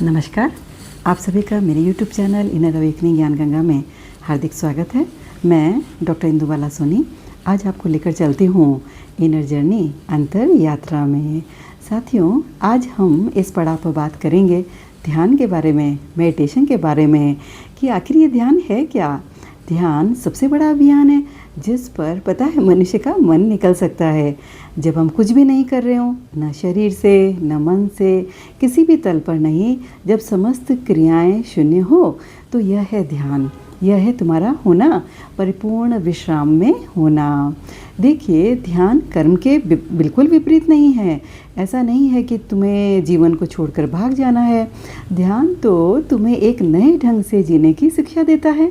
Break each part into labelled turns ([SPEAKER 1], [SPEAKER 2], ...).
[SPEAKER 1] नमस्कार। आप सभी का मेरे YouTube चैनल इनर अवेकनिंग ज्ञान गंगा में हार्दिक स्वागत है। मैं डॉक्टर इंदुबाला सोनी आज आपको लेकर चलती हूँ इनर जर्नी अंतर यात्रा में। साथियों, आज हम इस पड़ाव पर बात करेंगे ध्यान के बारे में, मेडिटेशन के बारे में कि आखिर ये ध्यान है क्या। ध्यान सबसे बड़ा अभियान है जिस पर पता है मनुष्य का मन निकल सकता है जब हम कुछ भी नहीं कर रहे हों, न शरीर से न मन से, किसी भी तल पर नहीं, जब समस्त क्रियाएं शून्य हो, तो यह है ध्यान। यह है तुम्हारा होना, परिपूर्ण विश्राम में होना। देखिए, ध्यान कर्म के बिल्कुल विपरीत नहीं है। ऐसा नहीं है कि तुम्हें जीवन को छोड़कर भाग जाना है। ध्यान तो तुम्हें एक नए ढंग से जीने की शिक्षा देता है।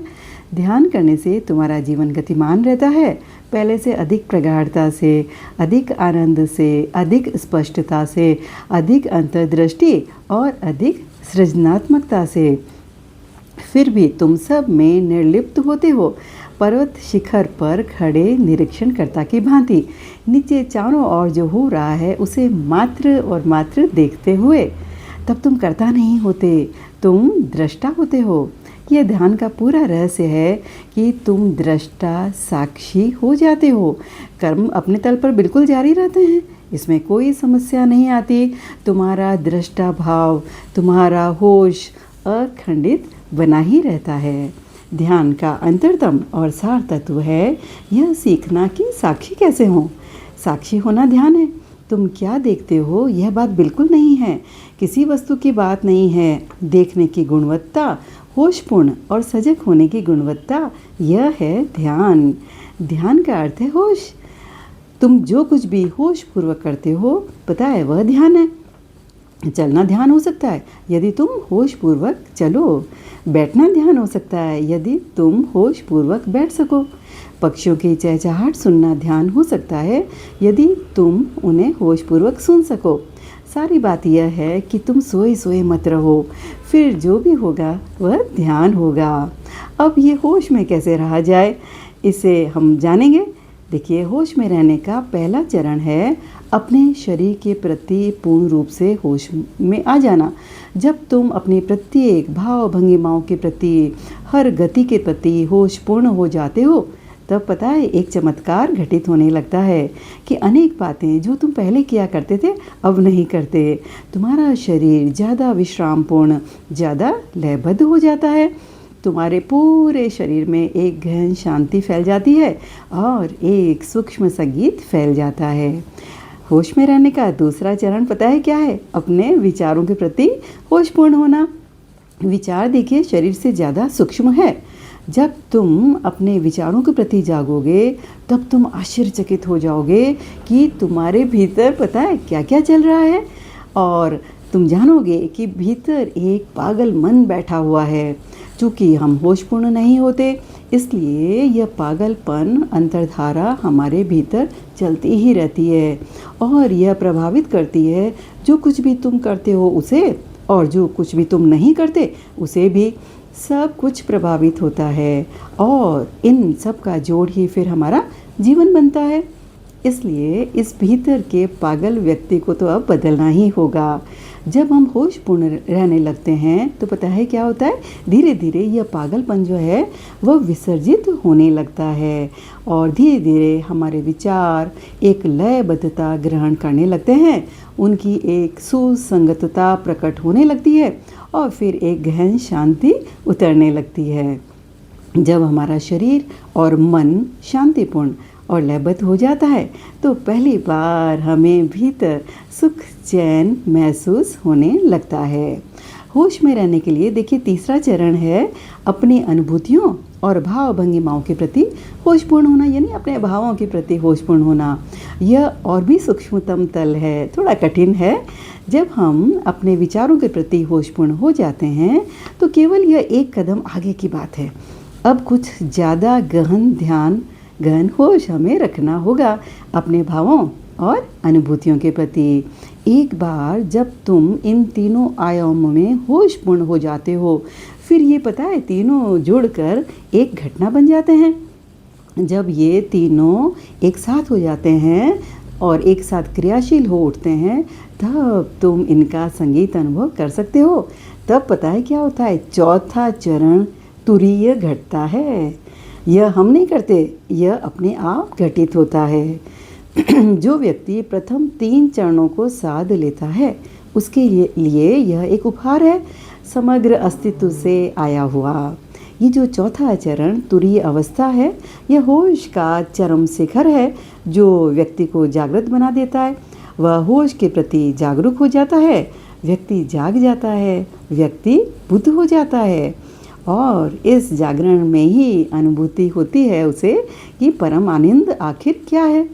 [SPEAKER 1] ध्यान करने से तुम्हारा जीवन गतिमान रहता है, पहले से अधिक प्रगाढ़ता से, अधिक आनंद से, अधिक स्पष्टता से, अधिक अंतर्दृष्टि और अधिक सृजनात्मकता से। फिर भी तुम सब में निर्लिप्त होते हो, पर्वत शिखर पर खड़े निरीक्षणकर्ता की भांति, नीचे चारों ओर जो हो रहा है उसे मात्र और मात्र देखते हुए। तब तुम कर्ता नहीं होते, तुम दृष्टा होते हो। यह ध्यान का पूरा रहस्य है कि तुम दृष्टा साक्षी हो जाते हो। कर्म अपने तल पर बिल्कुल जारी रहते हैं, इसमें कोई समस्या नहीं आती। तुम्हारा दृष्टा भाव, तुम्हारा होश अखंडित बना ही रहता है। ध्यान का अंतरतम और सार तत्व है यह सीखना कि साक्षी कैसे हो। साक्षी होना ध्यान है। तुम क्या देखते हो यह बात बिल्कुल नहीं है, किसी वस्तु की बात नहीं है। देखने की गुणवत्ता, होशपूर्ण और सजग होने की गुणवत्ता, यह है ध्यान। ध्यान का अर्थ है होश। तुम जो कुछ भी होश पूर्वक करते हो, पता है वह ध्यान है। चलना ध्यान हो सकता है यदि तुम होश पूर्वक चलो। बैठना ध्यान हो सकता है यदि तुम होश पूर्वक बैठ सको। पक्षियों की चहचहाहट सुनना ध्यान हो सकता है यदि तुम उन्हें होश पूर्वक सुन सको। सारी बात यह है कि तुम सोए सोए मत रहो, फिर जो भी होगा वह ध्यान होगा। अब ये होश में कैसे रहा जाए, इसे हम जानेंगे। देखिए, होश में रहने का पहला चरण है अपने शरीर के प्रति पूर्ण रूप से होश में आ जाना। जब तुम अपने प्रत्येक भाव भंगिमाओं के प्रति, हर गति के प्रति होशपूर्ण हो जाते हो, तब पता है एक चमत्कार घटित होने लगता है कि अनेक बातें जो तुम पहले किया करते थे अब नहीं करते। तुम्हारा शरीर ज़्यादा विश्रामपूर्ण, ज़्यादा लयबद्ध हो जाता है। तुम्हारे पूरे शरीर में एक गहन शांति फैल जाती है और एक सूक्ष्म संगीत फैल जाता है। होश में रहने का दूसरा चरण पता है क्या है? अपने विचारों के प्रति होशपूर्ण होना। विचार देखिए शरीर से ज़्यादा सूक्ष्म है। जब तुम अपने विचारों के प्रति जागोगे तब तुम आश्चर्यचकित हो जाओगे कि तुम्हारे भीतर पता है क्या क्या चल रहा है, और तुम जानोगे कि भीतर एक पागल मन बैठा हुआ है। चूँकि हम होशपूर्ण नहीं होते, इसलिए यह पागलपन अंतर्धारा हमारे भीतर चलती ही रहती है और यह प्रभावित करती है जो कुछ भी तुम करते हो उसे, और जो कुछ भी तुम नहीं करते उसे भी। सब कुछ प्रभावित होता है और इन सब का जोड़ ही फिर हमारा जीवन बनता है। इसलिए इस भीतर के पागल व्यक्ति को तो अब बदलना ही होगा। जब हम होशपूर्ण रहने लगते हैं तो पता है क्या होता है, धीरे धीरे यह पागलपन जो है वह विसर्जित होने लगता है और धीरे धीरे हमारे विचार एक लयबद्धता ग्रहण करने लगते हैं। उनकी एक सुसंगतता प्रकट होने लगती है और फिर एक गहन शांति उतरने लगती है। जब हमारा शरीर और मन शांतिपूर्ण और लयबद्ध हो जाता है तो पहली बार हमें भीतर सुख चैन महसूस होने लगता है। होश में रहने के लिए देखिए तीसरा चरण है अपनी अनुभूतियों और भाव भंगिमाओं के प्रति होशपूर्ण होना, यानी अपने भावों के प्रति होशपूर्ण होना। यह और भी सूक्ष्मतम तल है, थोड़ा कठिन है। जब हम अपने विचारों के प्रति होशपूर्ण हो जाते हैं तो केवल यह एक कदम आगे की बात है। अब कुछ ज़्यादा गहन ध्यान, गहन होश हमें रखना होगा अपने भावों और अनुभूतियों के प्रति। एक बार जब तुम इन तीनों आयामों में होशपूर्ण हो जाते हो, फिर ये पता है तीनों जुड़कर एक घटना बन जाते हैं। जब ये तीनों एक साथ हो जाते हैं और एक साथ क्रियाशील हो उठते हैं, तब तुम इनका संगीत अनुभव कर सकते हो। तब पता है क्या होता है, चौथा चरण तुरीय घटता है। यह हम नहीं करते, यह अपने आप घटित होता है। जो व्यक्ति प्रथम 3 चरणों को साध लेता है, उसके लिए यह एक उपहार है, समग्र अस्तित्व से आया हुआ। ये जो चौथा चरण तुरीय अवस्था है, यह होश का चरम शिखर है, जो व्यक्ति को जागृत बना देता है। वह होश के प्रति जागरूक हो जाता है, व्यक्ति जाग जाता है, व्यक्ति बुद्ध हो जाता है। और इस जागरण में ही अनुभूति होती है उसे कि परम आनंद आखिर क्या है।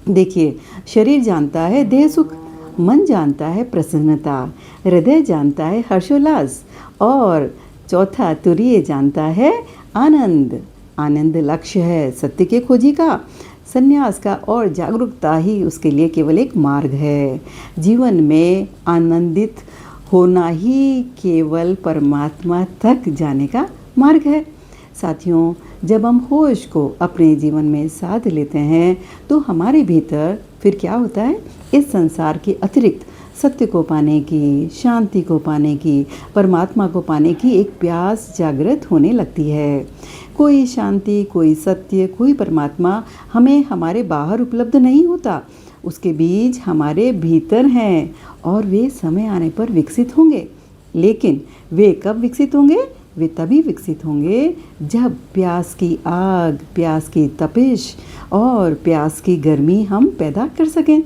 [SPEAKER 1] देखिए, शरीर जानता है देह सुख, मन जानता है प्रसन्नता, हृदय जानता है हर्षोल्लास, और चौथा तुरीय जानता है आनंद। आनंद लक्ष्य है सत्य के खोजी का, संन्यास का, और जागरूकता ही उसके लिए केवल एक मार्ग है। जीवन में आनंदित होना ही केवल परमात्मा तक जाने का मार्ग है। साथियों, जब हम होश को अपने जीवन में साध लेते हैं, तो हमारे भीतर फिर क्या होता है, इस संसार के अतिरिक्त सत्य को पाने की, शांति को पाने की, परमात्मा को पाने की एक प्यास जागृत होने लगती है। कोई शांति, कोई सत्य, कोई परमात्मा हमें हमारे बाहर उपलब्ध नहीं होता, उसके बीज हमारे भीतर हैं और वे समय आने पर विकसित होंगे। लेकिन वे कब विकसित होंगे? वे तभी विकसित होंगे जब प्यास की आग, प्यास की तपिश और प्यास की गर्मी हम पैदा कर सकें।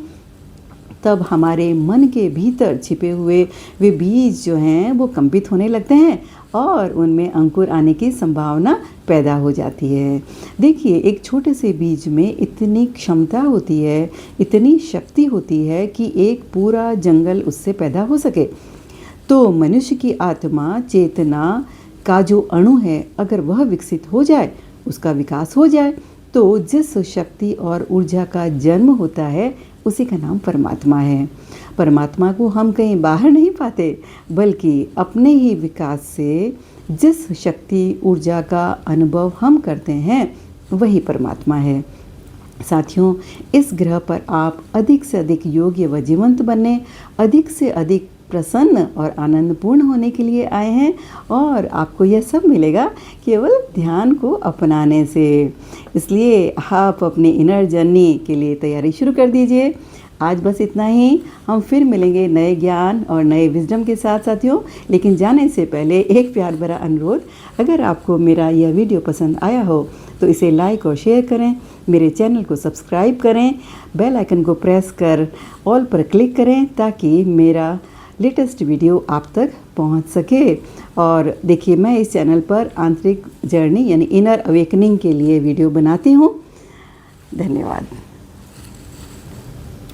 [SPEAKER 1] तब हमारे मन के भीतर छिपे हुए वे बीज जो हैं वो कंपित होने लगते हैं और उनमें अंकुर आने की संभावना पैदा हो जाती है। देखिए, एक छोटे से बीज में इतनी क्षमता होती है, इतनी शक्ति होती है कि एक पूरा जंगल उससे पैदा हो सके। तो मनुष्य की आत्मा, चेतना का जो अणु है, अगर वह विकसित हो जाए, उसका विकास हो जाए, तो जिस शक्ति और ऊर्जा का जन्म होता है, उसी का नाम परमात्मा है। परमात्मा को हम कहीं बाहर नहीं पाते, बल्कि अपने ही विकास से जिस शक्ति, ऊर्जा का अनुभव हम करते हैं, वही परमात्मा है। साथियों, इस ग्रह पर आप अधिक से अधिक योग्य व जीवंत बनने, अधिक से अधिक प्रसन्न और आनंदपूर्ण होने के लिए आए हैं, और आपको यह सब मिलेगा केवल ध्यान को अपनाने से। इसलिए आप अपनी इनर जर्नी के लिए तैयारी शुरू कर दीजिए। आज बस इतना ही। हम फिर मिलेंगे नए ज्ञान और नए विजडम के साथ साथियों। लेकिन जाने से पहले एक प्यार भरा अनुरोध, अगर आपको मेरा यह वीडियो पसंद आया हो तो इसे लाइक और शेयर करें, मेरे चैनल को सब्सक्राइब करें, बेल आइकन को प्रेस कर ऑल पर क्लिक करें, ताकि मेरा लेटेस्ट वीडियो आप तक पहुंच सके। और देखिए, मैं इस चैनल पर आंतरिक जर्नी यानी इनर अवेकनिंग के लिए वीडियो बनाती हूं। धन्यवाद।